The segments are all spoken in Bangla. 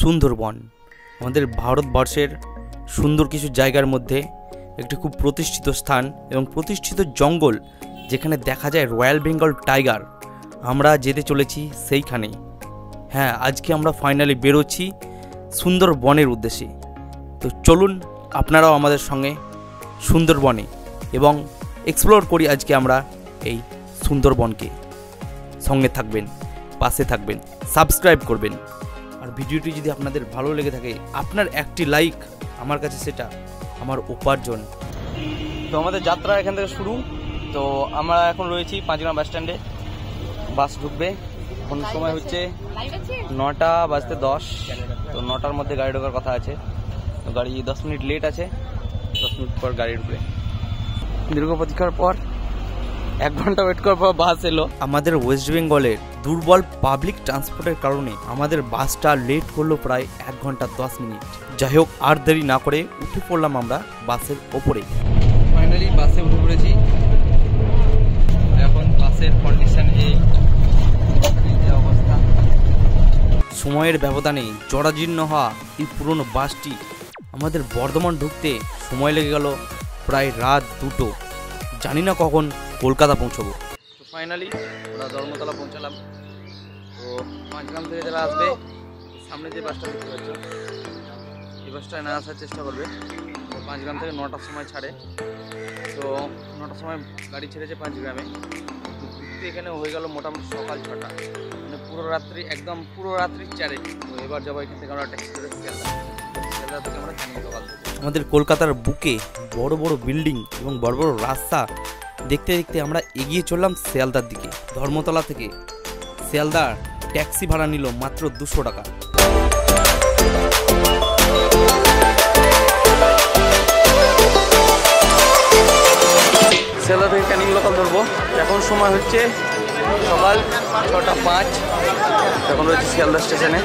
সুন্দরবন আমাদের ভারতবর্ষের সুন্দর কিছু জায়গার মধ্যে একটি খুব প্রতিষ্ঠিত স্থান এবং প্রতিষ্ঠিত জঙ্গল, যেখানে দেখা যায় রয়্যাল বেঙ্গল টাইগার। আমরা যেতে চলেছি সেইখানে। হ্যাঁ, আজকে আমরা ফাইনালি বেরোচ্ছি সুন্দরবনের উদ্দেশ্যে। তো চলুন আপনারাও আমাদের সঙ্গে সুন্দরবনে এবং এক্সপ্লোর করি আজকে আমরা এই সুন্দরবনকে। সঙ্গে থাকবেন, পাশে থাকবেন, সাবস্ক্রাইব করবেন। আর ভিডিওটি যদি আপনাদের ভালো লেগে থাকে, আপনার একটি লাইক আমার কাছে সেটা আমার উপার্জন। তো আমাদের যাত্রা এখান থেকে শুরু। তো আমরা এখন রয়েছি পাঁচগ্রাম বাস স্ট্যান্ডে। বাস ঢুকবে, কোন সময় হচ্ছে 9:10। তো 9টার মধ্যে গাড়ি ঢোকার কথা আছে। তো গাড়ি 10 মিনিট লেট আছে, 10 মিনিট পর গাড়ি ঢুকবে। দীর্ঘ প্রতীক্ষার পর 1 ঘন্টা ওয়েট করার পর বাস এলো। আমাদের ওয়েস্ট বেঙ্গলের দুর্বল পাবলিক ট্রান্সপোর্টের কারণে আমাদের বাসটা লেট করলো প্রায় 1 ঘন্টা 10 মিনিট। যাই হোক, আর দেরি না করে উঠে পড়লাম আমরা বাসের ওপরে। ফাইনালি বাসে উঠে পড়েছি। এখন বাসের কন্ডিশন এই অবস্থা। সময়ের ব্যবধানে জরাজীর্ণ হওয়া এই পুরনো বাসটি আমাদের বর্ধমান ঢুকতে সময় লেগে গেল প্রায় রাত 2টো। জানি না কখন কলকাতা পৌঁছবো। তো ফাইনালি আমরা ধর্মতলা পৌঁছালাম। তো পাঁচগ্রাম থেকে যারা আসবে, সামনে যে বাসটা দেখতে পাচ্ছ, এই বাসটায় না আসার চেষ্টা করবে। তো পাঁচগ্রাম থেকে 9টার সময় ছাড়ে। তো 9টার সময় গাড়ি ছেড়েছে পাঁচগ্রামে। কিন্তু এখানে হয়ে গেল মোটামুটি সকাল 6টা, মানে পুরো রাত্রি, একদম পুরো রাত্রি 4-এ। তো এবার যাবো এখান থেকে আমরা ট্যাক্সি করে শিয়ালদা থেকে আমরা ক্যানিং লোকাল। আমাদের কলকাতার বুকে বড় বড় বিল্ডিং এবং বড় বড় রাস্তা দেখতে দেখতে আমরা এগিয়ে চললাম শিয়ালদার দিকে। ধর্মতলা থেকে শিয়ালদা ট্যাক্সি ভাড়া নিল মাত্র 200 টাকা। শিয়ালদা থেকে ক্যানিং লোকাল ধরবো। এখন সময় হচ্ছে সকাল 6:05। এখন রয়েছে শিয়ালদা স্টেশনে।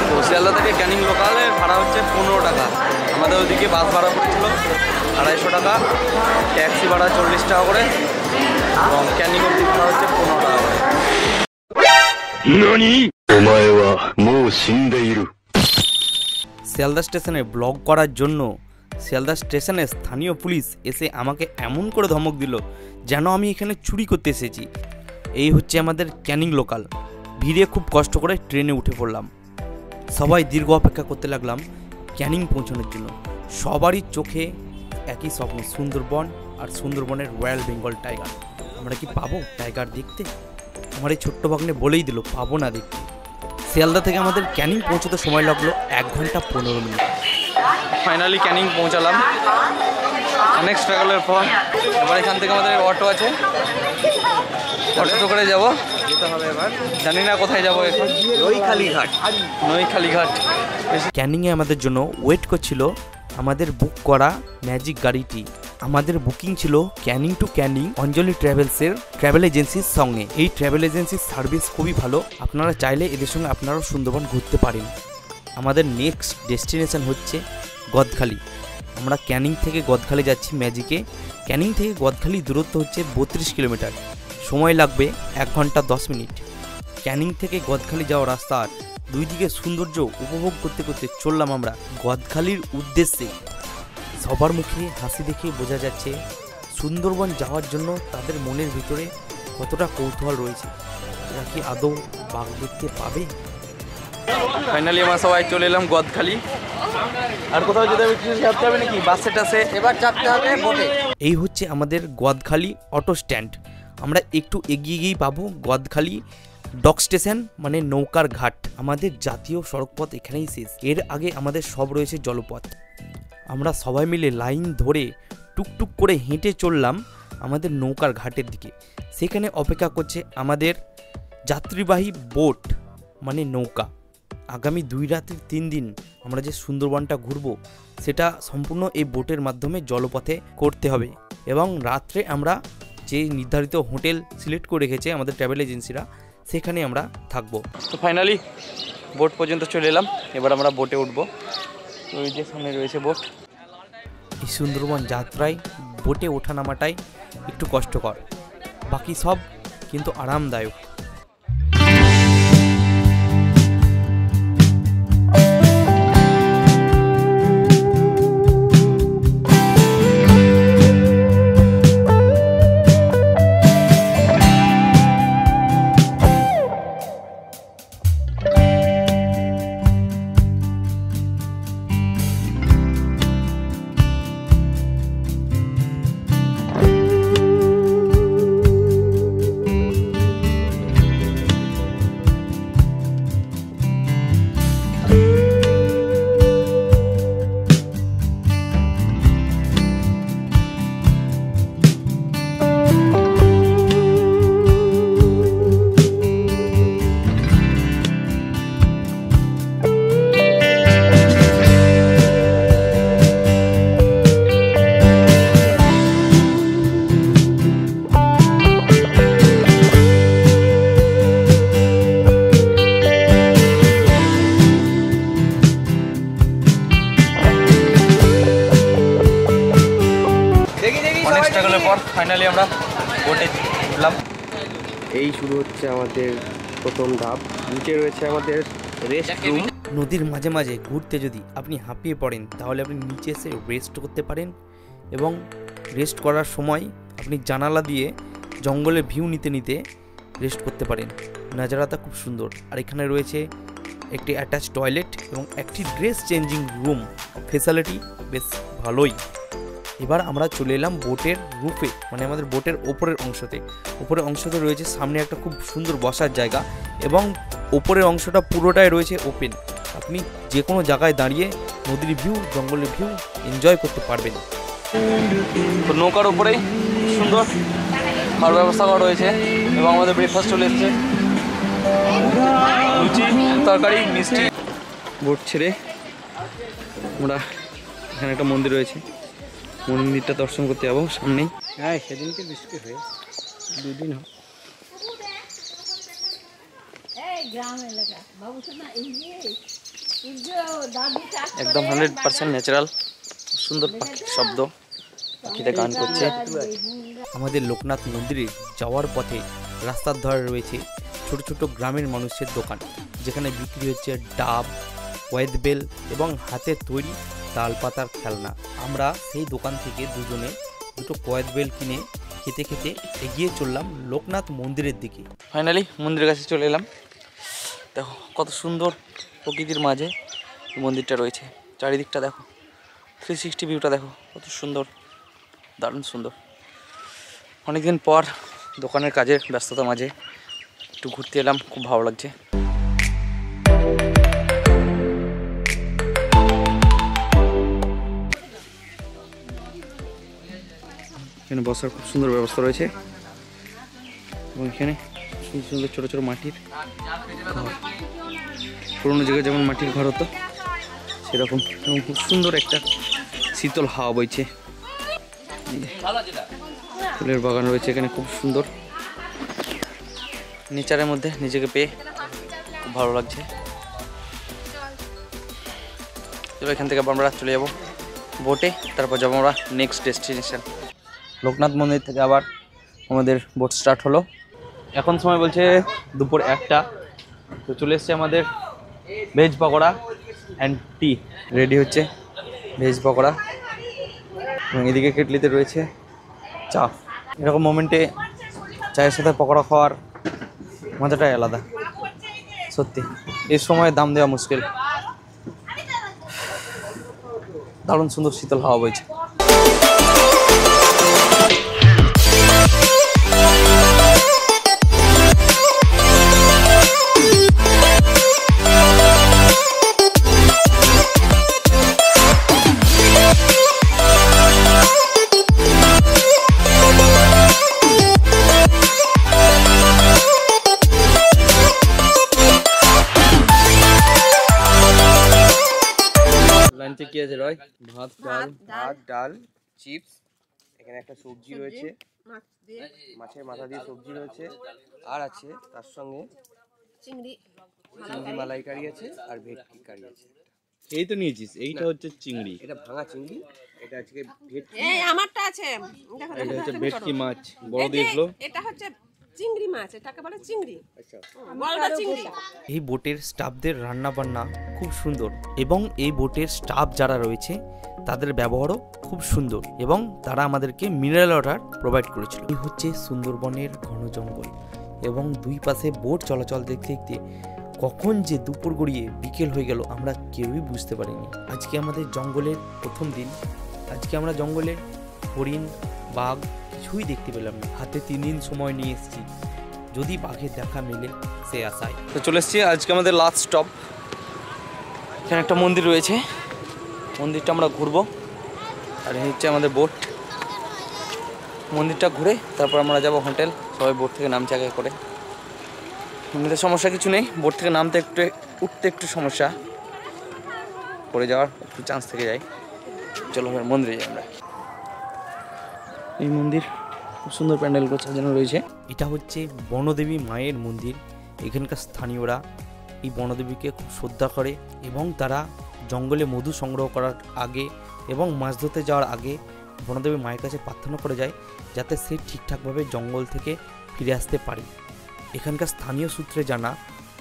তো শিয়ালদা থেকে ক্যানিং লোকালের ভাড়া হচ্ছে 15 টাকা। আমাদের ওইদিকে বাস ভাড়া পড়েছিল 250 টাকা, ট্যাক্সি ভাড়া 40 টাকা করে, এবং ক্যানিং অব্দি ভাড়া হচ্ছে 15 টাকা করে। শিয়ালদা স্টেশনে ব্লগ করার জন্য শিয়ালদা স্টেশনে স্থানীয় পুলিশ এসে আমাকে এমন করে ধমক দিল যেন আমি এখানে চুরি করতে এসেছি। এই হচ্ছে আমাদের ক্যানিং লোকাল। ভিড়ে খুব কষ্ট করে ট্রেনে উঠে পড়লাম। সবাই দীর্ঘ অপেক্ষা করতে লাগলাম ক্যানিং পৌঁছানোর জন্য। সবারই চোখে একই স্বপ্ন, সুন্দরবন আর সুন্দরবনের রয়্যাল বেঙ্গল টাইগার। আমরা কি পাবো টাইগার দেখতে? আমার এই ছোট্ট ভাগ্নে বলেই দিল পাবো না দেখতে। শিয়ালদা থেকে আমাদের ক্যানিং পৌঁছতে সময় লাগলো 1 ঘন্টা 15 মিনিট। ফাইনালি ক্যানিং পৌঁছালাম অনেক স্ট্রাগলের পর। এবার এখান থেকে আমাদের অটো আছে, অটো করে যাবো, যেতে হবে এবার। জানি না কোথায় যাবো এখন। নৈখালি ঘাট। ক্যানিংয়ে আমাদের জন্য ওয়েট করছিল আমাদের বুক করা ম্যাজিক গাড়িটি। আমাদের বুকিং ছিল ক্যানিং টু ক্যানিং অঞ্জলি ট্রাভেলসের ট্রাভেল এজেন্সির সঙ্গে। এই ট্রাভেল এজেন্সির সার্ভিস খুবই ভালো। আপনারা চাইলে এদের সঙ্গে আপনারাও সুন্দরবন ঘুরতে পারেন। আমাদের নেক্সট ডেস্টিনেশন হচ্ছে গদখালি। আমরা ক্যানিং থেকে গদখালি যাচ্ছি ম্যাজিকে। ক্যানিং থেকে গদখালি দূরত্ব হচ্ছে 32 কিলোমিটার। সময় লাগবে 1 ঘন্টা 10 মিনিট। ক্যানিং থেকে গদখালি যাওয়ার রাস্তার দুই দিকে সৌন্দর্য উপভোগ করতে করতে চললাম আমরা গদখালির উদ্দেশ্যে। সবার মুখে হাসি দেখে বোঝা যাচ্ছে সুন্দরবন যাওয়ার জন্য তাদের মনের ভিতরে কতটা কৌতূহল রয়েছে। এরা কি আদৌ বাঘ দেখতে পাবে? ফাইনালি আমরা সবাই চলে এলাম গদখালি। আর কোথাও যেতে হবে, কিছু চাপতে হবে নাকি? বাসে টাসে এবার চাপতে হবে বোটে। এই হচ্ছে আমাদের গদখালি অটো স্ট্যান্ড। আমরা একটু এগিয়ে গিয়েই পাবো গদখালি ডক স্টেশন, মানে নৌকার ঘাট। আমাদের জাতীয় সড়কপথ এখানেই শেষ। এর আগে আমাদের সব রয়েছে জলপথ। আমরা সবাই মিলে লাইন ধরে টুকটুক করে হেঁটে চললাম আমাদের নৌকার ঘাটের দিকে। সেখানে অপেক্ষা করছে আমাদের যাত্রীবাহী বোট, মানে নৌকা। আগামী 2 রাত্রি 3 দিন আমরা যে সুন্দরবনটা ঘুরবো সেটা সম্পূর্ণ এই বোটের মাধ্যমে জলপথে করতে হবে। এবং রাত্রে আমরা যে নির্ধারিত হোটেল সিলেক্ট করে রেখেছে আমাদের ট্রাভেল এজেন্সিরা, সেখানে আমরা থাকবো। তো ফাইনালি বোট পর্যন্ত চলে এলাম। এবার আমরা বোটে উঠবো। তো ওই যে সামনে রয়েছে বোট। এই সুন্দরবন যাত্রায় বোটে ওঠা নামাটাই একটু কষ্টকর, বাকি সব কিন্তু আরামদায়ক। স্ট্রাগলের পর ফাইনালি আমরা বোটে উঠলাম। এই শুরু হচ্ছে আমাদের প্রথম ধাপ। নিচে রয়েছে আমাদের রেস্ট রুম। নদীর মাঝে মাঝে ঘুরতে যদি আপনি হাঁপিয়ে পড়েন তাহলে আপনি নিচে এসে রেস্ট করতে পারেন, এবং রেস্ট করার সময় আপনি জানালা দিয়ে জঙ্গলের ভিউ নিতে নিতে রেস্ট করতে পারেন। নাজারাটা খুব সুন্দর। আর এখানে রয়েছে একটি অ্যাটাচ টয়লেট এবং একটি ড্রেস চেঞ্জিং রুম। ফেসিলিটি বেশ ভালোই। এবার আমরা চলে এলাম বোটের রুফে, মানে আমাদের বোটের ওপরের অংশতে। ওপরের অংশতে রয়েছে সামনে একটা খুব সুন্দর বসার জায়গা, এবং ওপরের অংশটা পুরোটাই রয়েছে ওপেন। আপনি যে কোনো জায়গায় দাঁড়িয়ে নদীর ভিউ, জঙ্গলের ভিউ এনজয় করতে পারবেন। তো নৌকার ওপরেই সুন্দর খাওয়ার ব্যবস্থা করা রয়েছে, এবং আমাদের ব্রেকফাস্ট চলে এসেছে, লুচি, তরকারি, মিষ্টি। বোট ছেড়ে আমরা এখানে একটা মন্দির রয়েছে, মন্দিরটা দর্শন করতে যাবো সামনেই। হ্যাঁ, সেদিনকে বৃষ্টি হয়ে 2 দিন হয়। একদম 100% ন্যাচারাল, সুন্দর পাখির শব্দ, পাখিতে গান করছে। আমাদের লোকনাথ মন্দিরে যাওয়ার পথে রাস্তার ধারে রয়েছে ছোট ছোট গ্রামের মানুষের দোকান, যেখানে বিক্রি হচ্ছে ডাব, ওয়েদবেল এবং হাতের তৈরি তাল পাতার খেলনা। আমরা সেই দোকান থেকে দুজনে দুটো কয়েদবেল কিনে খেতে খেতে এগিয়ে চললাম লোকনাথ মন্দিরের দিকে। ফাইনালি মন্দিরের কাছে চলে এলাম। দেখো কত সুন্দর প্রকৃতির মাঝে মন্দিরটা রয়েছে। চারিদিকটা দেখো, 360 ভিউটা দেখো, কত সুন্দর, দারুণ সুন্দর। অনেকদিন পর দোকানের কাজের ব্যস্ততার মাঝে একটু ঘুরতে এলাম, খুব ভালো লাগছে। এখানে বসার খুব সুন্দর ব্যবস্থা রয়েছে, এবং এখানে সুন্দর সুন্দর ছোটো ছোটো মাটির ঘর, পুরোনো জায়গায় যেমন মাটির ঘর হতো সেরকম, এবং খুব সুন্দর একটা শীতল হাওয়া বইছে। ফুলের বাগান রয়েছে এখানে, খুব সুন্দর। নেচারের মধ্যে নিজেকে পেয়ে খুব ভালো লাগছে। এবার এখান থেকে আমরা চলে যাব বোটে, তারপর যাবো আমরা নেক্সট ডেস্টিনেশন। লোকনাথ মন্দির থেকে আবার আমাদের বোট স্টার্ট হলো। এখন সময় বলছে দুপুর 1টা। তো চলে এসছে আমাদের veg pakora and T. Ready হচ্ছে ভেজ পকোড়া, এবং এদিকে কেটলিতে রয়েছে চা। এরকম মোমেন্টে চায়ের সাথে পকোড়া খাওয়ার মজাটাই আলাদা, সত্যি। এই সময় দাম দেওয়া মুশকিল। দারুণ সুন্দর শীতল হাওয়া বইছে। লাঞ্চে কি আছে রয়? ভাত, ডাল, চিপস, এখানে একটা সবজি রয়েছে, মাছের মাথা দিয়ে সবজি রয়েছে, আর আছে তার সঙ্গে চিংড়ি মালাইকারি আছে, আর ভেটকি কারি আছে। এই তো নিয়েছিস, এইটা হচ্ছে চিংড়ি, এটা ভাঙা চিংড়ি, এটা আজকে ভেটকি। এই আমারটা আছে, দেখো এটা হচ্ছে ভেটকি মাছ, বড় দিয়েছিল। এটা হচ্ছে চিংড়ি মাছ, এটাকে বলে চিংড়ি। আচ্ছা, বলটা চিংড়ি। এই বোটের স্টাফদের রান্না বান্না খুব সুন্দর, এবং এই বোটের স্টাফ যারা রয়েছে তাদের ব্যবহারও খুব সুন্দর, এবং তারা আমাদেরকে মিনারেল ওয়াটার প্রোভাইড করেছিল। এই হচ্ছে সুন্দরবনের ঘন জঙ্গল, এবং দুই পাশে বোট চলাচল দেখতে দেখতে কখন যে দুপুর গড়িয়ে বিকেল হয়ে গেল আমরা কেউই বুঝতে পারিনি। আজকে আমাদের জঙ্গলের প্রথম দিন। আজকে আমরা জঙ্গলে হরিণ, বাঘ কিছুই দেখতে পেলাম না। হাতে 3 দিন সময় নিয়ে এসেছি, যদি বাঘের দেখা মেলে সে আশায়। তো চলে এসেছি আজকে আমাদের লাস্ট স্টপ। এখানে একটা মন্দির রয়েছে, মন্দিরটা আমরা ঘুরবো, আর এই হচ্ছে আমাদের বোট। মন্দিরটা ঘুরে তারপর আমরা যাব হোটেল। সবাই বোট থেকে নামছে আগে করে। এমনিতে সমস্যা কিছু নেই, বোট থেকে নামতে উঠতে একটু সমস্যা, পড়ে যাওয়ার একটু চান্স থেকে যায়। চলো এবার মন্দিরে যাই আমরা। এই মন্দির খুব সুন্দর প্যান্ডেল করে সাজানো রয়েছে। এটা হচ্ছে বনদেবী মায়ের মন্দির। এখানকার স্থানীয়রা এই বনদেবীকে খুব শ্রদ্ধা করে, এবং তারা জঙ্গলে মধু সংগ্রহ করার আগে এবং মাছ ধরতে যাওয়ার আগে বনদেবী মায়ের কাছে প্রার্থনা করে যায় যাতে সে ঠিকঠাকভাবে জঙ্গল থেকে ফিরে আসতে পারে। এখানকার স্থানীয় সূত্রে জানা,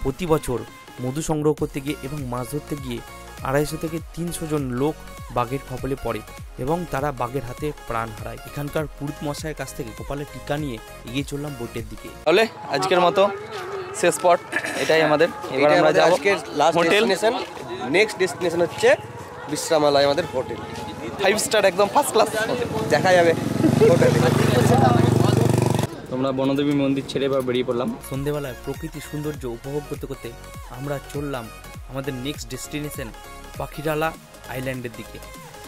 প্রতি বছর মধু সংগ্রহ করতে গিয়ে এবং মাছ ধরতে গিয়ে 250 থেকে 300 জন লোক বাঘের কবলে পড়ে এবং তারা বাঘের হাতে প্রাণ হারায়। এখানকার পুরোহিত মশাইয়ের কাছ থেকে কপালে টিকা নিয়ে এগিয়ে চললাম বোটের দিকে। তাহলে আজকের মতো শেষ স্পট এটাই আমাদের। এবার আমরা যাব আজকের last hotel. Destination. Next destination হচ্ছে বিশ্রামালয়, আমাদের হোটেল। 5 স্টার একদম ফার্স্ট ক্লাস দেখা যাবে হোটেলে। তোমরা বনদেবী মন্দির ছেড়ে এবার বেরিয়ে পড়লাম। সন্ধেবেলায় প্রকৃতির সৌন্দর্য উপভোগ করতে করতে আমরা চললাম আমাদের নেক্সট ডেস্টিনেশন পাখিরালা আইল্যান্ডের দিকে।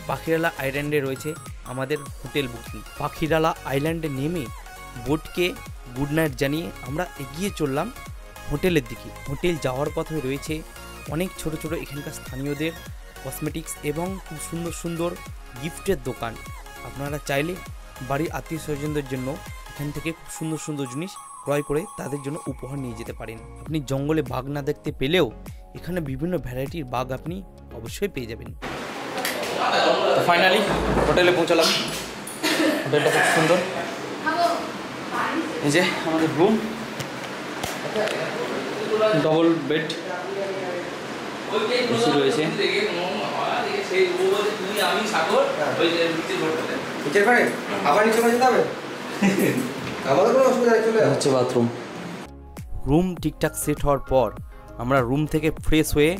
পাখিরালা আইল্যান্ডে রয়েছে আমাদের হোটেল বুকিং। পাখিরালা আইল্যান্ডে নেমে বোটকে গুড নাইট জানিয়ে আমরা এগিয়ে চললাম হোটেলের দিকে। হোটেল যাওয়ার পথে রয়েছে অনেক ছোট ছোট এখানকার স্থানীয়দের কসমেটিক্স এবং খুব সুন্দর সুন্দর গিফটের দোকান। আপনারা চাইলে বাড়ির আত্মীয় স্বজনদের জন্য এখান থেকে খুব সুন্দর সুন্দর জিনিস ক্রয় করে তাদের জন্য উপহার নিয়ে যেতে পারেন। আপনি জঙ্গলে বাঘ না দেখতে পেলেও এখানে বিভিন্ন ভ্যারাইটির বাঘ আপনি অবশ্যই পেয়ে যাবেন। ফাইনালি হোটেলে পৌঁছালাম। হোটেলটা খুব সুন্দর। এই যে আমাদের রুম, ডবল বেড এসি রয়েছে। হচ্ছে বাথরুম। রুম ঠিকঠাক সেট হওয়ার পর আমরা রুম থেকে ফ্রেশ হয়ে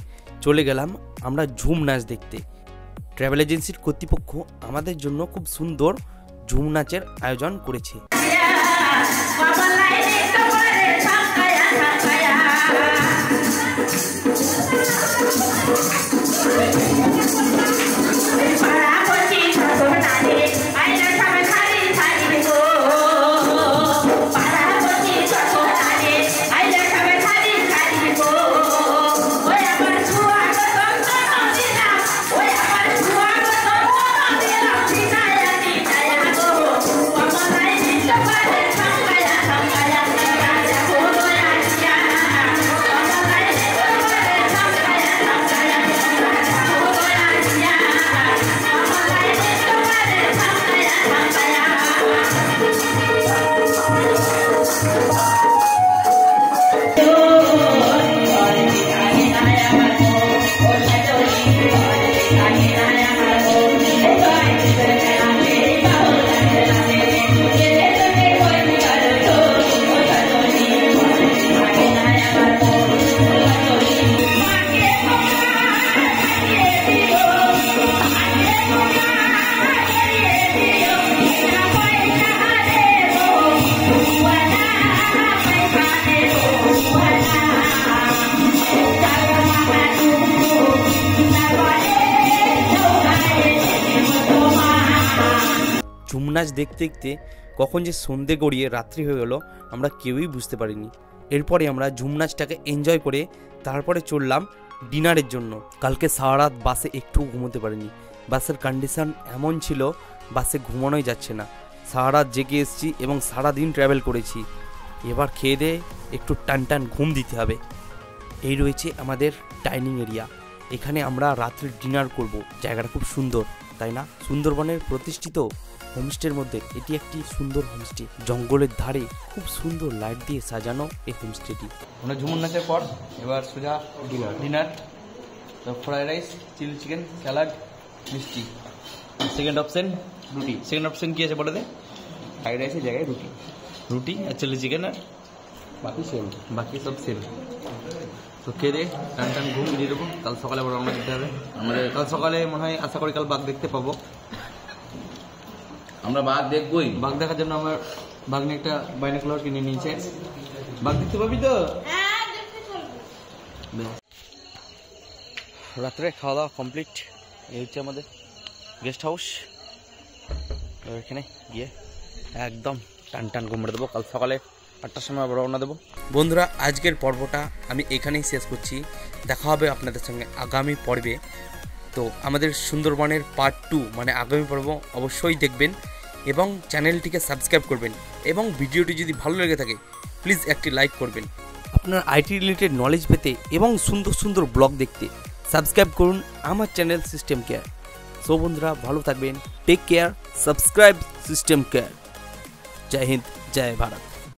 চলে গেলাম আমরা ঝুম নাচ দেখতে। ট্রাভেল এজেন্সির কর্তৃপক্ষ আমাদের জন্য খুব সুন্দর ঝুম নাচের আয়োজন করেছে। ঝুম নাচ দেখতে দেখতে কখন যে সন্ধে গড়িয়ে রাত্রি হয়ে গেল আমরা কেউই বুঝতে পারিনি। এরপরে আমরা ঝুম নাচটাকে এনজয় করে তারপরে চললাম ডিনারের জন্য। কালকে সারা রাত বাসে একটু ঘুমোতে পারিনি। বাসের কন্ডিশন এমন ছিল বাসে ঘুমানোই যাচ্ছে না। সারা রাত জেগে এসেছি এবং সারাদিন ট্রাভেল করেছি। এবার খেয়ে দিয়ে একটু টান টান ঘুম দিতে হবে। এই রয়েছে আমাদের ডাইনিং এরিয়া। এখানে আমরা রাত্রে ডিনার করব। জায়গাটা খুব সুন্দর, তাই না? সুন্দরবনের প্রতিষ্ঠিত হোমস্টের মধ্যে এটি একটি সুন্দর হোমস্টে। জঙ্গলের ধারে খুব সুন্দর লাইট দিয়ে সাজানো এই হোমস্টেটি। আমরা ঝুমুর নাচের পর এবার সোজা ডিনার। তো fried rice, chilli chicken, salad, মিষ্টি। সেকেন্ড অপশন রুটি। সেকেন্ড অপশন কি আছে বলে দে? ফ্রাইড রাইসের জায়গায় রুটি। রুটি আর চিলি চিকেন, আর বাকি সেম। বাকি সব সেম। তো খেয়ে দে টান টান ঘুম দিয়ে দেবো। কাল সকালে আবার রওনা দিতে হবে আমাদের। কাল সকালে মনে হয় আশা করি কাল বাঘ দেখতে পাবো। আমরা বাঘ দেখবই। বাঘ দেখার জন্য আমার বাঘ নিয়ে একটা বাইনোকুলার কিনে নিয়েছে। বাঘ দেখতে পাবি তো? রাত্রে খাওয়া দাওয়া কমপ্লিট। এই হচ্ছে আমাদের গেস্ট হাউস। এখানে গিয়ে একদম টান টান ঘুমিয়ে দেবো। কাল সকালে 8টার সময় আবার রওনা দেবো। বন্ধুরা, আজকের পর্বটা আমি এখানেই শেষ করছি। দেখা হবে আপনাদের সঙ্গে আগামী পর্বে। তো আমাদের সুন্দরবনের পার্ট 2 মানে আগামী পর্ব অবশ্যই দেখবেন এবং চ্যানেলটিকে সাবস্ক্রাইব করবেন এবং ভিডিওটি যদি ভালো লেগে থাকে প্লিজ একটি লাইক করবেন। আপনার আইটি রিলেটেড নলেজ পেতে এবং সুন্দর সুন্দর ব্লগ দেখতে সাবস্ক্রাইব করুন আমার চ্যানেল সিস্টেম কেয়ার। সো বন্ধুরা ভালো থাকবেন, take care, subscribe system care. জয় হিন্দ, জয় ভারত।